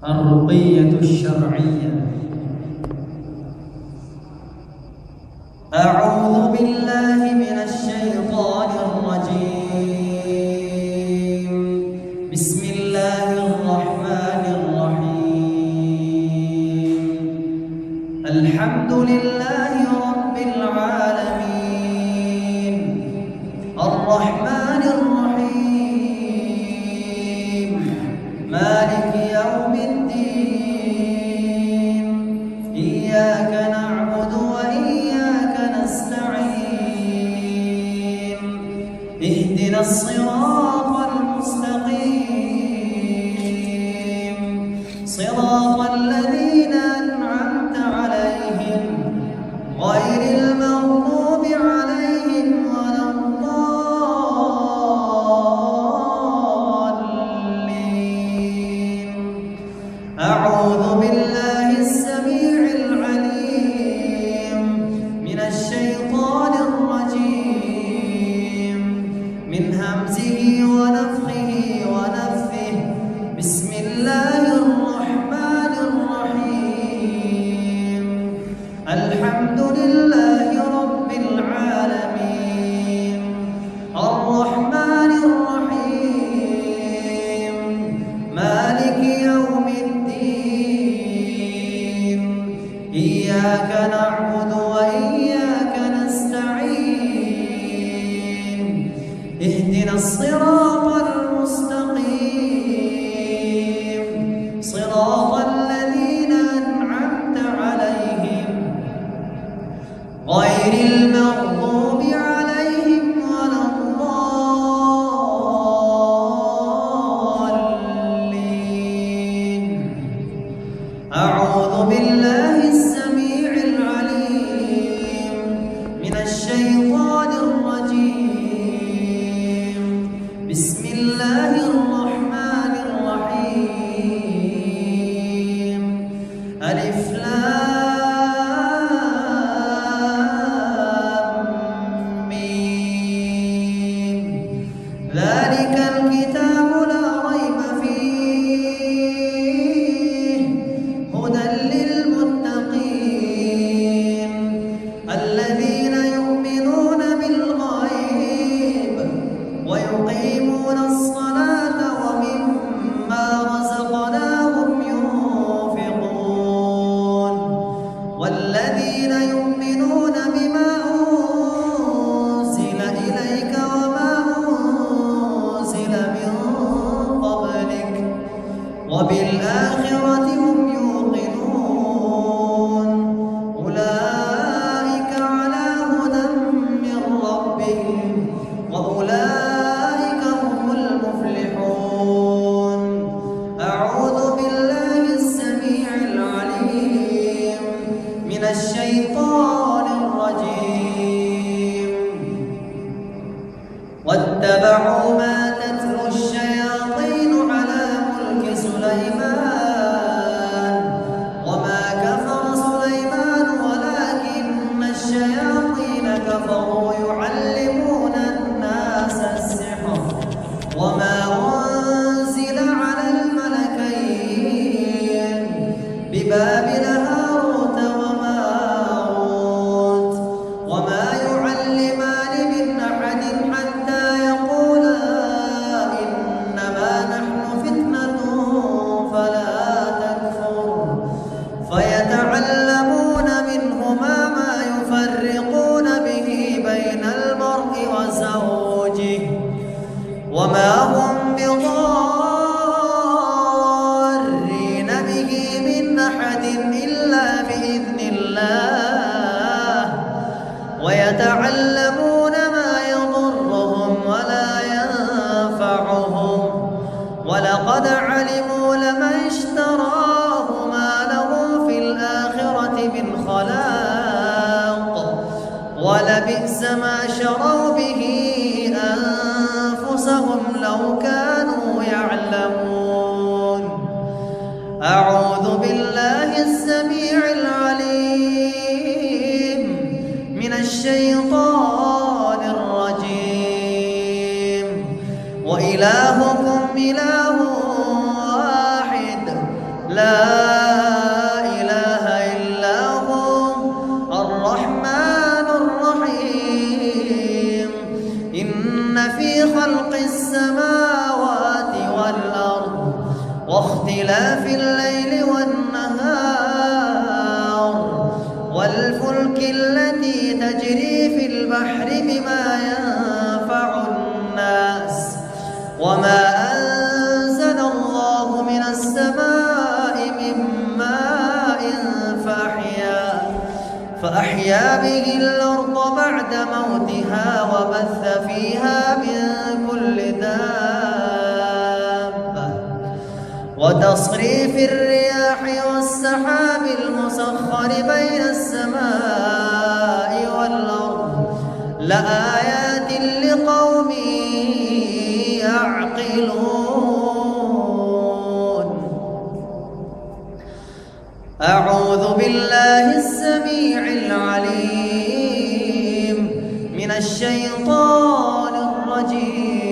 الرقية الشرعية. أعوذ بالله من الشيطان الرجيم. بسم الله الرحمن الرحيم. الحمد لله رب العالمين الرحمن الرحيم مالك يوم الدين إياك نعبد وإياك نستعين اهدنا الصراط المستقيم صراط الذين أنعمت عليهم غير المغضوب عليهم ولا الضالين. أعوذ بالله السميع العليم من الشيطان الرجيم من همزه ونفخه ونفثه. بسم الله الرحمن الرحيم. الحمد لله رب العالمين الرحمن الرحيم مالك يوم الدين إياك نعبد وإياك نستعين اهدنا الصراط المستقيم صراط الذين أنعمت عليهم غير المغضوب عليهم ولا الضالين. أعوذ بالله السميع العليم من الشيطان الرجيم. بسم الله الرحمن الرحيم. ألف لام ميم ذلك الكتاب لا ريب فيه هدى للمتقين الذين يؤمنون بالغيب ويقيمون الصلاة ومما رزقناهم ينفقون والذين يؤمنون بما أنزل إليك وما أنزل من قبلك وبالآخرة هم يوقنون أولئك على هدى من ربهم وأولئك هم المفلحون. أعوذ بالله السميع العليم من الشيطان الرجيم. واتبعوا ما تتلو الشياطين على ملك سليمان وما كفر سليمان ولكن الشياطين كفروا يعلمون الناس السحر وما أنزل على الملكين ببابل هاروت وماروت وما يعلمان من أحد حتى يقولا إنما نحن فتنة فلا تكفر فيتعلمون منهما ما يفرقون به بين المرء وزوجه وما هم بضارين به من أحد إلا بإذن الله ويتعلمون ما يضرهم ولا ينفعهم ولقد علموا لمن اشتراه ما له في الآخرة من خلاق ولبئس ما شروا به أنفسهم لو كانوا يعلمون. أعوذ بالله السميع العليم من الشيطان الرجيم. وإلهكم إله واحد لا إله إلا هو الرحمن الرحيم إن في خلق السماوات والأرض واختلاف الليل والنهار والفلك التي تجري في البحر بما ينفع الناس وما أنزل الله من السماء من ماء فأحيا به الأرض بعد موتها وبث فيها من كل دابة وتصريف الرياح والسحاب المسخر بين السماء والأرض لآيات لقوم يعقلون. أعوذ بالله السميع العليم من الشيطان الرجيم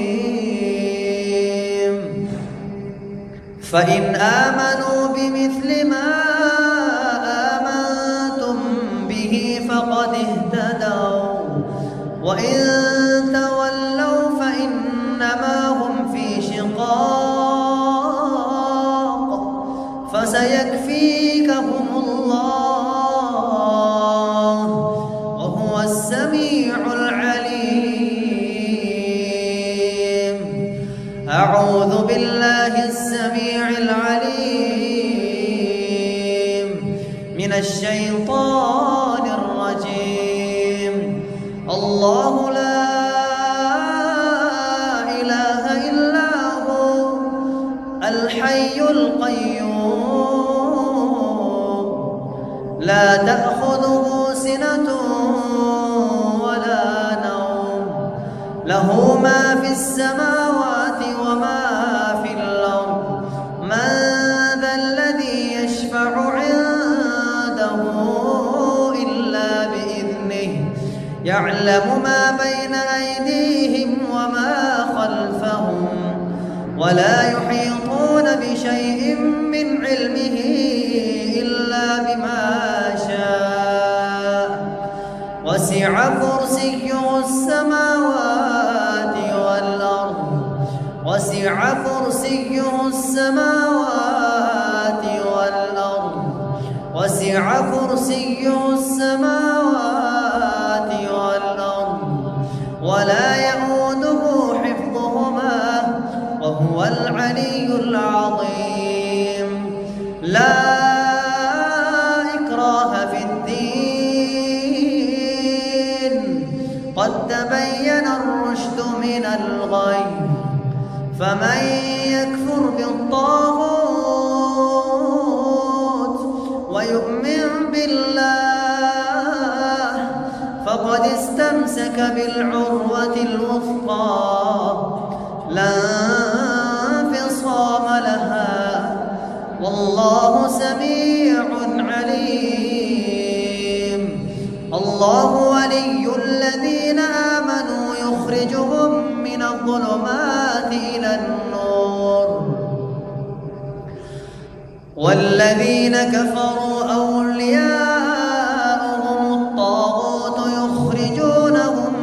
فإن آمنوا بمثل ما آمنتم به فقد اهتدوا وإن تولوا فإنما هم في شقاق فسيكفيكهم الله وهو السميع العليم. أعوذ بالله السميع العليم من الشيطان الرجيم. الله لا إله إلا هو الحي القيوم لا تأخذه سنة ولا نوم له ما في السماوات وما في الأرض من ذا الذي يشفع عنده إلا بإذنه يعلم ما بين أيديهم وما خلفهم ولا يحيطون بشيء من علمه إلا بما شاء وسع كرسيه السماوات والأرض وسع كرسيه السماوات والأرض وسع كرسيه السماوات والأرض ولا يئوده حفظهما وهو العلي العظيم. لا إكراه في الدين قد تبين الرشد من الغي فمن يكفر بالطاغوت ويؤمن بالله فقد استمسك بالعروة الوثقى لا انفصام لها والله سميع عليم. الله ولي الذين آمنوا يخرجهم من الظلمات إلى النور والذين كفروا أولياءهم الطاغوت يخرجونهم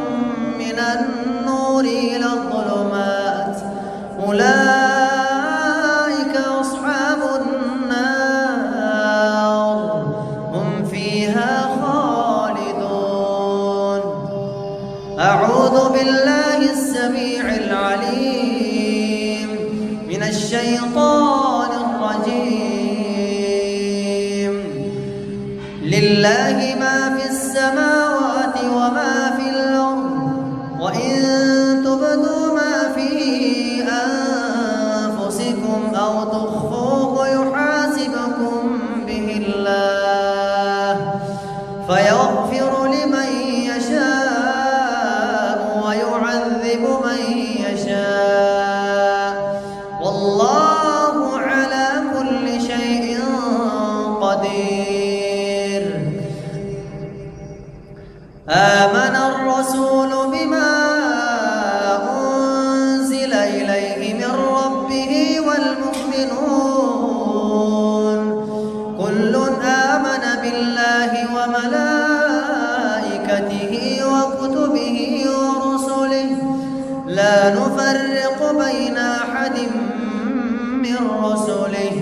من النور إلى الظلمات أولئك أصحاب النار هم فيها خالدون. أعوذ بالله السميع العليم من الشيطان الرجيم. لله ما في السماوات وما في الأرض وإن تبدوا ما في أنفسكم أو تخفوه يحاسبكم به الله فيغفر لمن يشاء ويعذب من يشاء والله على كل شيء قدير. آمن الرسول بما أنزل إليه من ربه والمؤمنون من رسله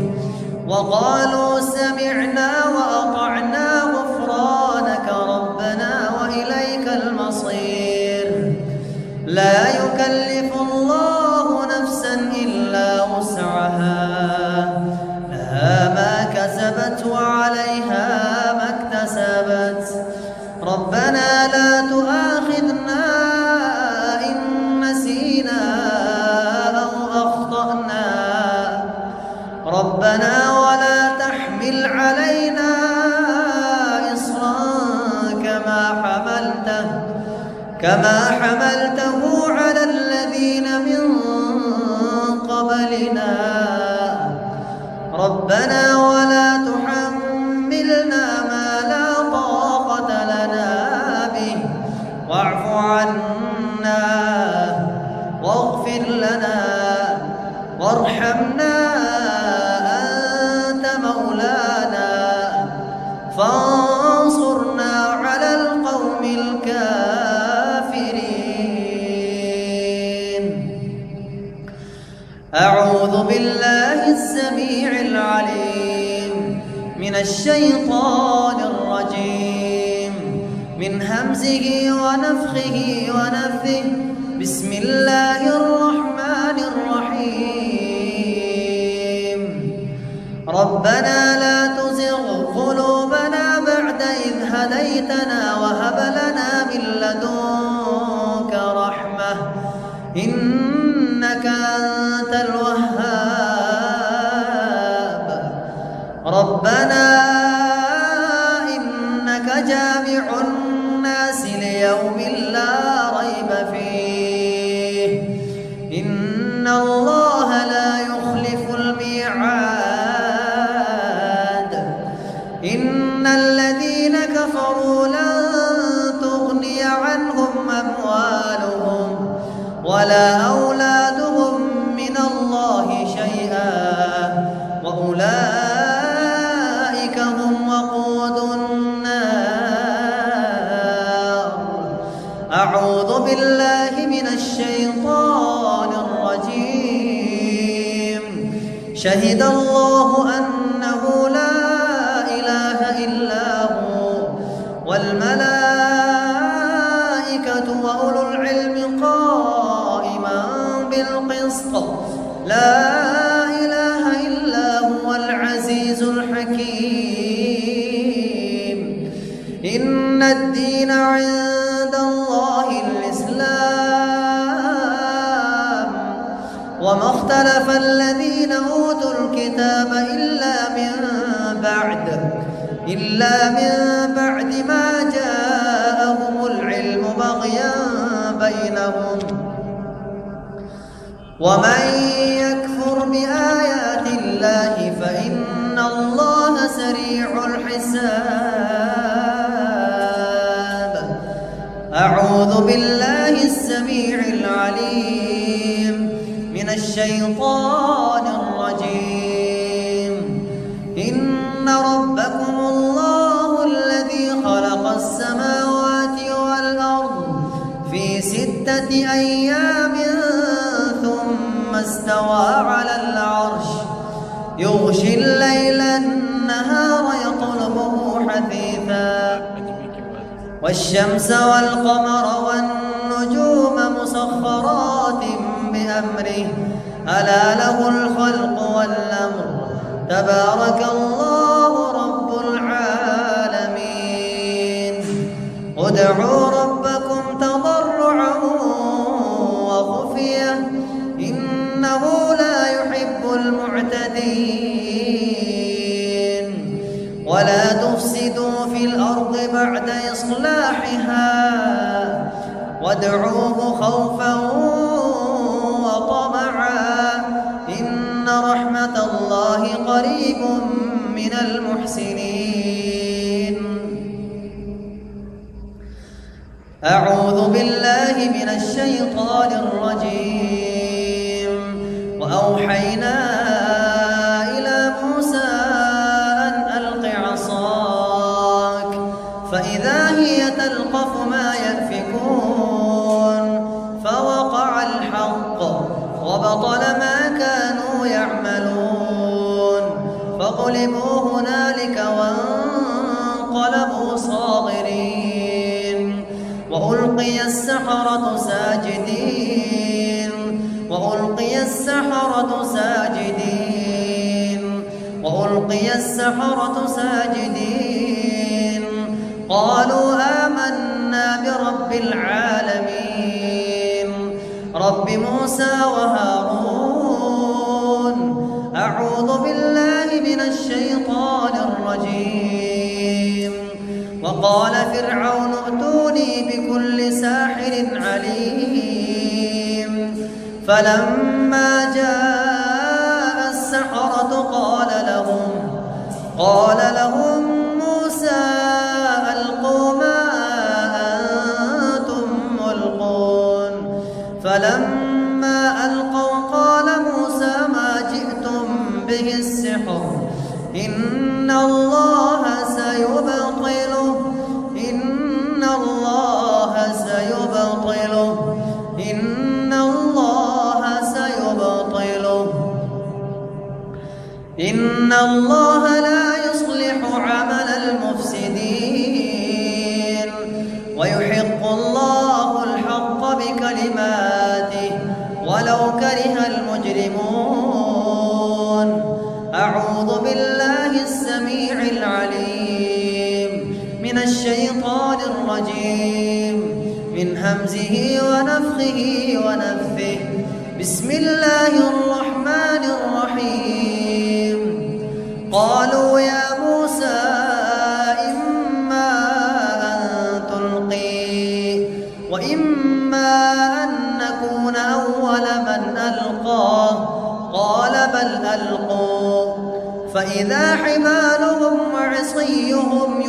وقالوا سمعنا وأطعنا غفرانك ربنا وإليك المصير. لا يكلف الله نفسا إلا وسعها، لها ما كسبت وعليها ما اكتسبت. ربنا لا تؤاخذنا إن نسينا أو أخطأنا، ربنا ولا تحمل علينا إصرا كما حملته على الذين من قبلنا، ربنا ولا تحملنا ما لا طاقة لنا به واعف عنا واغفر لنا وارحمنا أنت مولانا فانصرنا على القوم الكافرين. أعوذ بالله السميع العليم من الشيطان الرجيم من همزه ونفخه ونفثه. بسم الله الرحمن الرحيم. ربنا لا تزغ قلوبنا بعد إذ هديتنا وهب لنا من لدنك رحمة إنك أنت الوهاب. ربنا إنك جامع الناس ليوم لا ريب فيه إن الله لا يخلف الميعاد. إن الذين كفروا لن تغني عنهم أموالهم ولا أولادهم من الله شيئا وأولئك هم وقود النار. أعوذ بالله من الشيطان الرجيم. شهد الله أنه لا إله إلا هو والملائكة وأولو العلم قائما بالقسط لا إله إلا هو العزيز الحكيم. إن الدين عند الله الإسلام وما اختلف الذين أوتوا الكتاب إلا من بعد ما جاءهم العلم بغيا بينهم. ومن يكفر بآيات الله فإن الله سريع الحساب. أعوذ بالله السميع العليم من الشيطان الرجيم. إن ربكم الله الذي خلق السماوات والأرض في 6 أيام ثم استوى على العرش يغشي الليل النهار يطلبه حثيثا والشمس والقمر والنجوم مسخرات بأمره ألا له الخلق والأمر تبارك الله رب العالمين. ادعوا ربكم تضرعا وخفية إنه لا يحب المعتدين. ولا تفسدوا في الأرض بعد إصلاحها وادعوه خوفا وطمعا إن رحمة الله قريب من المحسنين. أعوذ بالله من الشيطان الرجيم. وأوحينا إلى موسى أن ألق عصاك فإذا هي تلقف ما يأفكون فوقع الحق وبطل ما كانوا يعملون. فغلبوا هنالك وانقلبوا صاغرين وألقي السحرة ساجدين وألقي السحرة ساجدين وألقي السحرة ساجدين قالوا آمنا برب العالمين رب موسى وهارون أعوذ بالله من الشيطان الرجيم وقال فرعون ائتوني بكل ساحر عليم فلما جاء السحرة قال لهم موسى ألقوا ما أنتم ملقون فلما ألقوا قال موسى ما جئتم به السحر إن الله سيبطله إن الله إن الله لا يصلح عمل المفسدين ويحق الله الحق بكلماته ولو كره المجرمون أعوذ بالله السميع العليم من الشيطان الرجيم من همزه ونفخه ونفثه بسم الله الرحمن الرحيم قالوا يا موسى إما أن تلقي وإما أن نكون أول من ألقى قال بل ألقوا فإذا حبالهم وعصيهم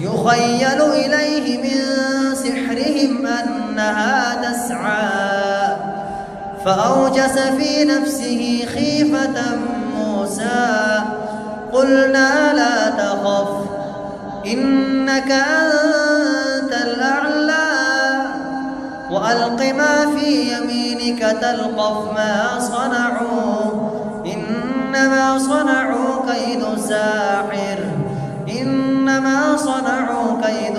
يخيل إليه من سحرهم أنها تسعى فأوجس في نفسه خيفة موسى قلنا لا تخف إنك أنت الأعلى وألق ما في يمينك تلقف ما صنعوا إنما صنعوا كيد ساحر إنما صنعوا كيد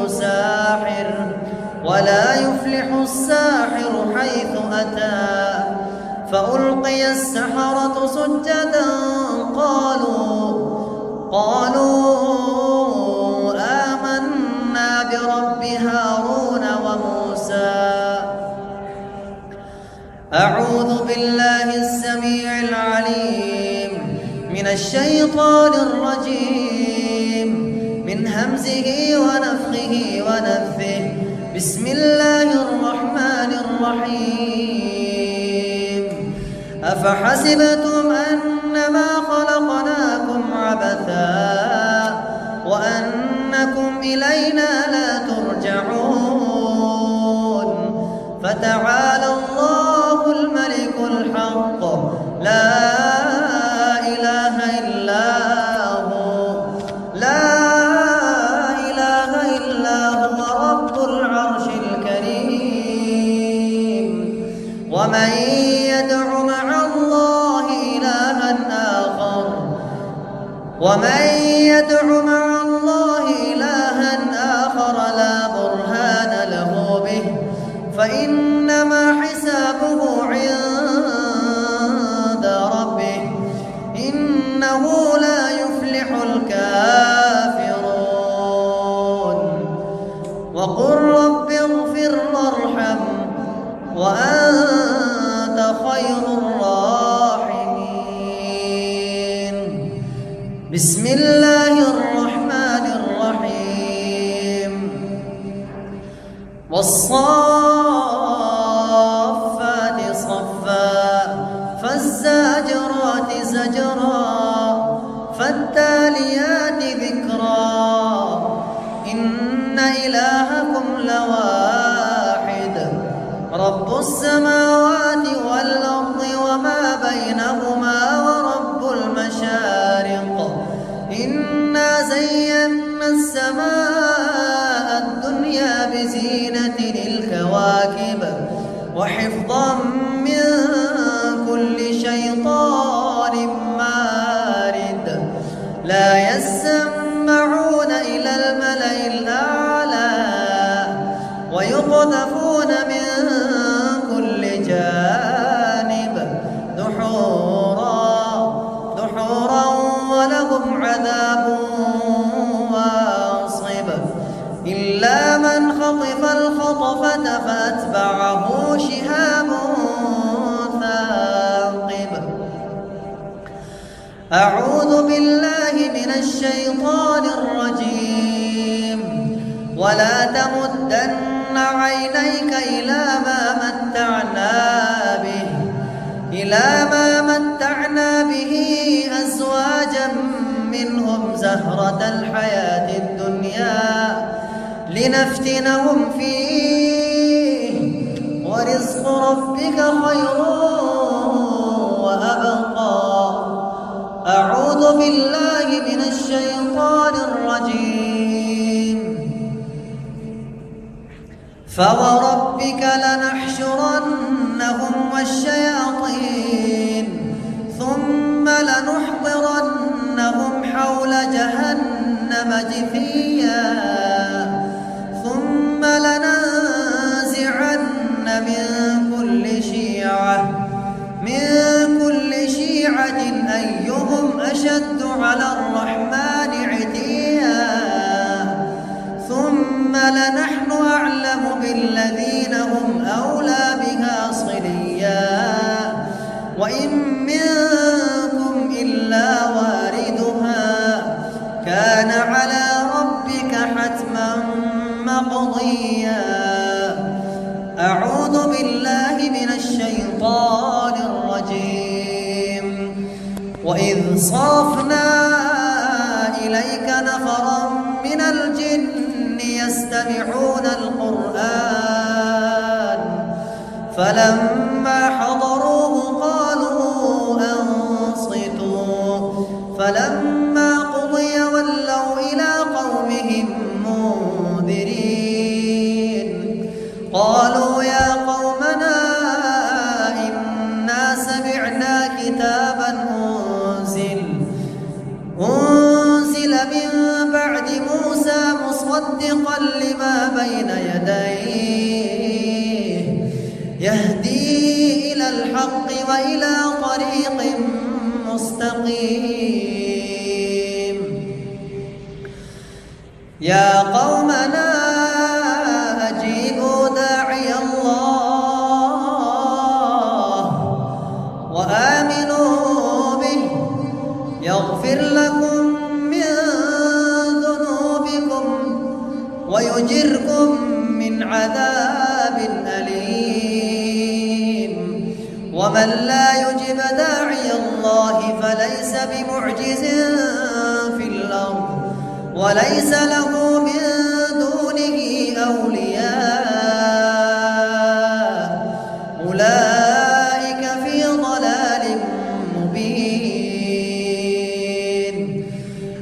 ساحر ولا يفلح الساحر حيث أتى فألقي السحرة سجدا قالوا آمنا برب هارون وموسى أعوذ بالله السميع العليم من الشيطان الرجيم من همزه ونفخه ونفثه بسم الله الرحمن الرحيم أفحسبتم أنما خلقناكم عبثا وأنكم إلينا لا ترجعون فتعالى الله الملك الحق لا إله إلا هو رب العرش الكريم ومن يدع مع الله إلها آخر لا برهان له به فإنما حسابه عند ربه إنه لا يفلح الكافرون وقل رب اغفر وارحم وأنت خير الراحمين بسم الله الرحمن الرحيم والصافات صفا فالزاجرات زجرا فالتاليات ذكرا إن إلهكم لواحد رب السماوات والأرض وما بينهما ورب المشارق إنا زينا السماء الدنيا بزينة الكواكب وحفظا من كل شيطان مارد لا يسمعون إلى الملأ الأعلى ويقذفون من كل جانب دحورا ولهم عذاب واصب إلا من خطف الخطفة فأتبعه شهاب ثاقب. أعوذ بالله من الشيطان الرجيم. ولا تمدن عينيك إلى ما متعنا به أزواجا منهم زهرة الحياة الدنيا لنفتنهم فيه ورزق ربك خير وأبقى. أعوذ بالله من الشيطان الرجيم. فوربك لنحشرنهم والشياطين ثم لنحضرنهم حول جهنم جثيا ثم لننزعن من كل شيعة أيهم أشد على الرحمن عتيا ثم لنحن أعلم بالذين هم أولى بها صليا وإن منكم إلا واردها كان على ربك حتما مقضيا. أعوذ بالله من الشيطان الرجيم. وإذ صرفنا إليك نفرا من الجن يستمعون القرآن فلما حضروه قالوا أنصتوا فلما قضي ولوا إلى قومهم منذرين. قالوا يا قومنا إنا سمعنا كتابا أنزل من بعد موسى مصدقا لما بين يديه يهدي إلى الحق وإلى طريق مستقيم. يا قومنا أجيبوا داعي الله وآمنوا به يغفر لكم من ذنوبكم ويجركم من عذاب أليم. ومن لا يجب داعي الله فليس بمعجز في الأرض وليس له من دونه أولياء أولئك في ضلال مبين.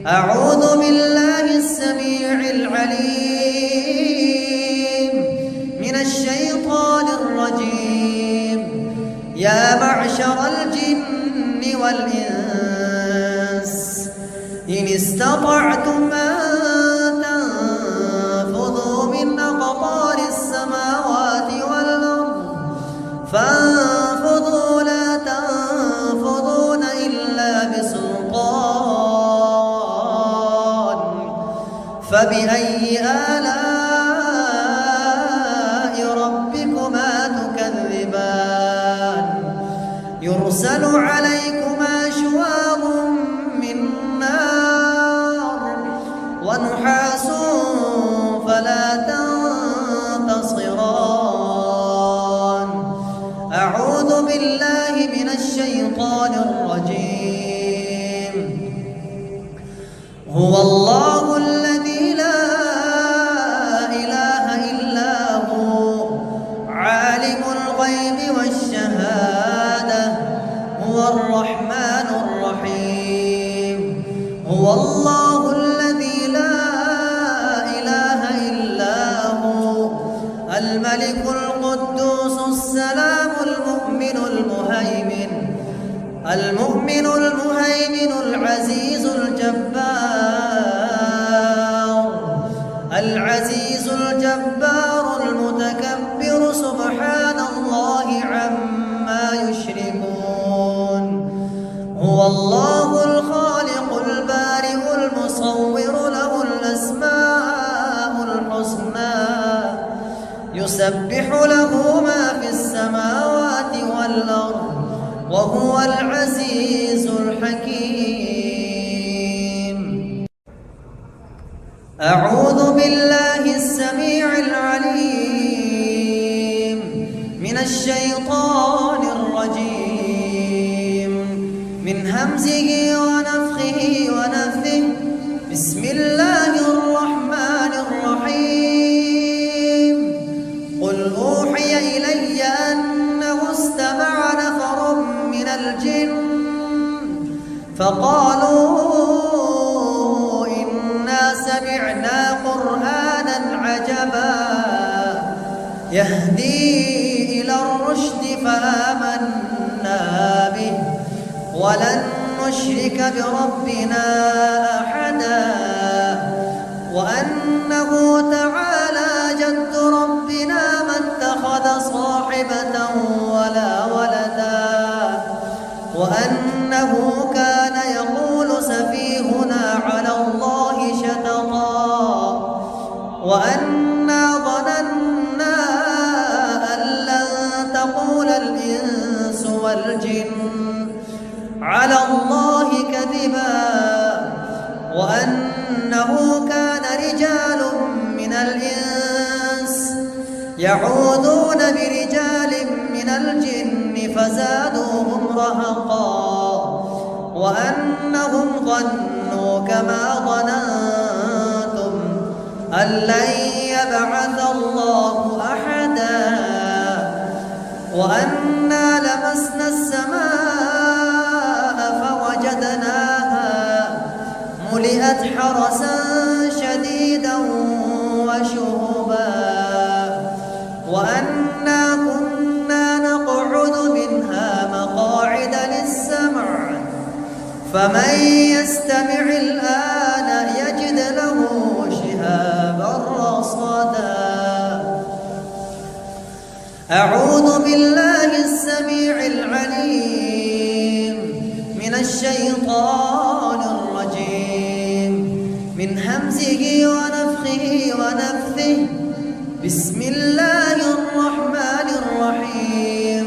أعوذ بالله السميع العليم من الشيطان الرجيم. يا معشر الجن والإنس إن استطعتم أن تنفذوا من أقطار السماوات والأرض فانفذوا لا تنفذون إلا بسلطان. فبأي آلاء ربكما تكذبان يرسل عليكما شواظ من نار ونحاس فلا تنتصران. أعوذ بالله من الشيطان الرجيم. هو الله الذي لا إله إلا هو عالم الغيب والشهادة هو الرحمن الرحيم. هو الله الذي لا إله إلا هو الملك القدوس السلام المؤمن المهيمن العزيز العزيز الجبار المتكبر سبحان الله عما يشركون. هو الله الخالق البارئ المصور له الأسماء الحسنى يسبح له ما في السماوات والأرض وهو العزيز الحكيم. أعوذ بالله السميع العليم من الشيطان الرجيم من همزه ونفخه ونفثه. بسم الله الرحمن الرحيم. قل أوحي إلي أنه استمع نفر من الجن فقالوا إنا سمعنا قرآنا عجبا يهدي إلى الرشد فآمنا به ولن نشرك بربنا أحدا وأنه تعالى جد ربنا ما اتخذ صاحبة ولا ولدا وأنه كان يقول سفيهنا على الله شططا وأنا ظننا أن لن تقول الإنس والجن على الله كذبا وأنه كان رجال من الإنس يعوذون برجال من الجن فزادوهم رهقا وأنهم ظنوا كما ظننتم أن لن يبعث الله أحدا وأنا لمسنا السماء فوجدناها ملئت حرسا شديدا وشهبا وأنا كنا نقعد منها مقاعد للسمع فمن يستمع الآن يجد له شهابا رصدا. أعوذ بالله السميع العليم من الشيطان الرجيم من همزه ونفخه ونفثه. بسم الله الرحمن الرحيم.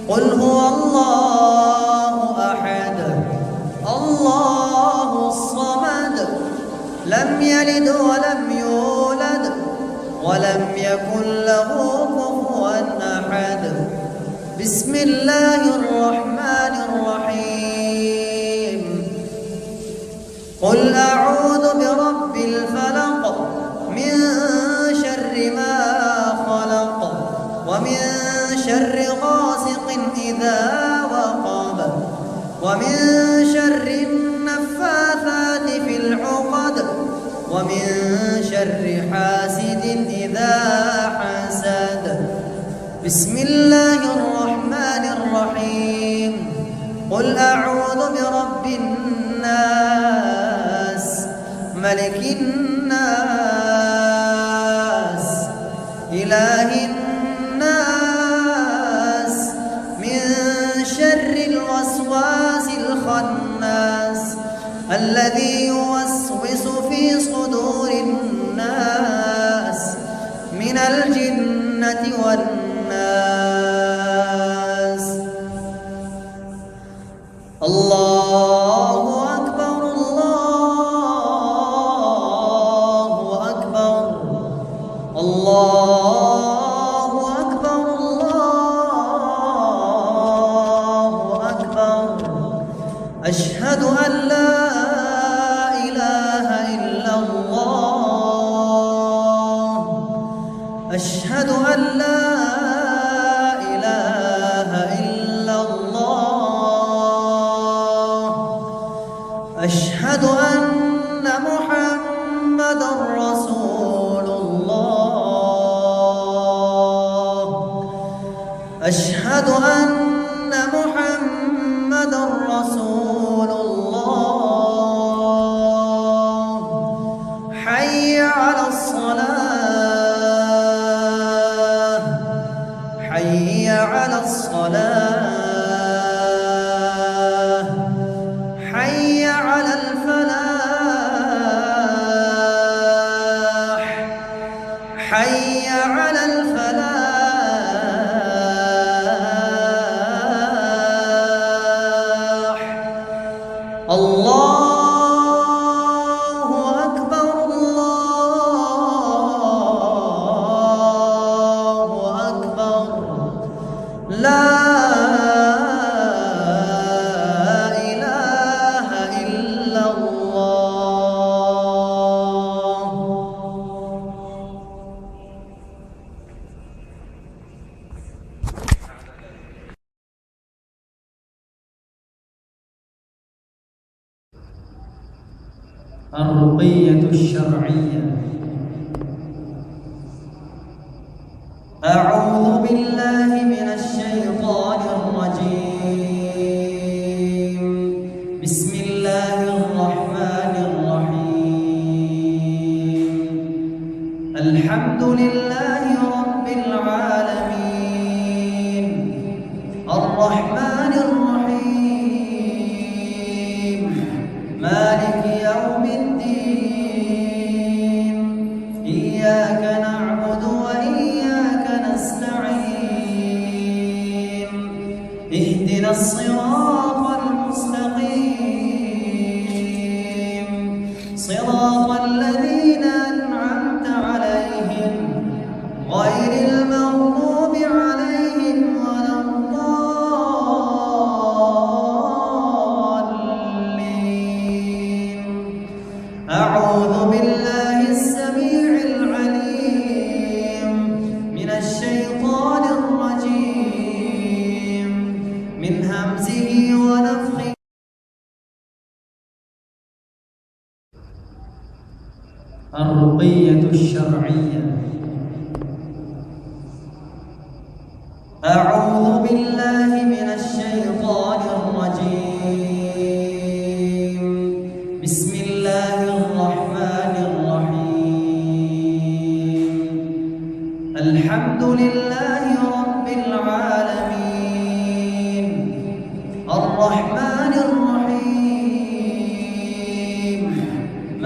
قل هو الله أحد الله الصمد لم يلد ولم يولد ولم يكن له كفوا أحد. بسم الله الرحمن الرحيم. قل أعوذ برب الفلق من شر ما خلق ومن شر غاسق إذا وقب ومن شر النفاثات في العقد ومن شر حاسد إذا حسد. بسم الله الرحمن الرحيم. قل أعوذ برب الناس ملك الناس إله الناس من شر الوسواس الخناس الذي يوسوس في صدور الناس من الجنة والناس. الله أكبر الله أكبر الله أكبر الله أكبر. أشهد أن لا إله إلا الله. أشهد أن لا إله إلا الله. أشهد أن محمدًا رسول الله. أشهد أن محمدًا على الصلاة حي على الفلاح حي على الفلاح الله أكبر الله أكبر لا إله إلا الله. الرقية الشرعية. أعوذ بالله من الشيطان الرجيم. بسم الله الرحمن الرحيم. الحمد لله رب العالمين الرحمن الرحيم مالك يوم الدين إياك نعبد وإياك نستعين اهدنا الصراط المستقيم صراط الذين أنعمت عليهم غير المغضوب عليهم ولا الضالين. أعوذ بالله السميع العليم من الشيطان الرجيم من همزه ونفخه. الرقية الشرعية. أعوذ بالله من الشيطان الرجيم. بسم الله الرحمن الرحيم. الحمد لله رب العالمين الرحمن الرحيم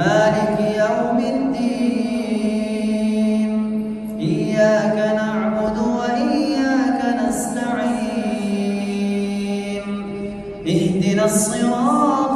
مالك يوم الدين إياك نعبد وإياك نستعين اهدنا الصراط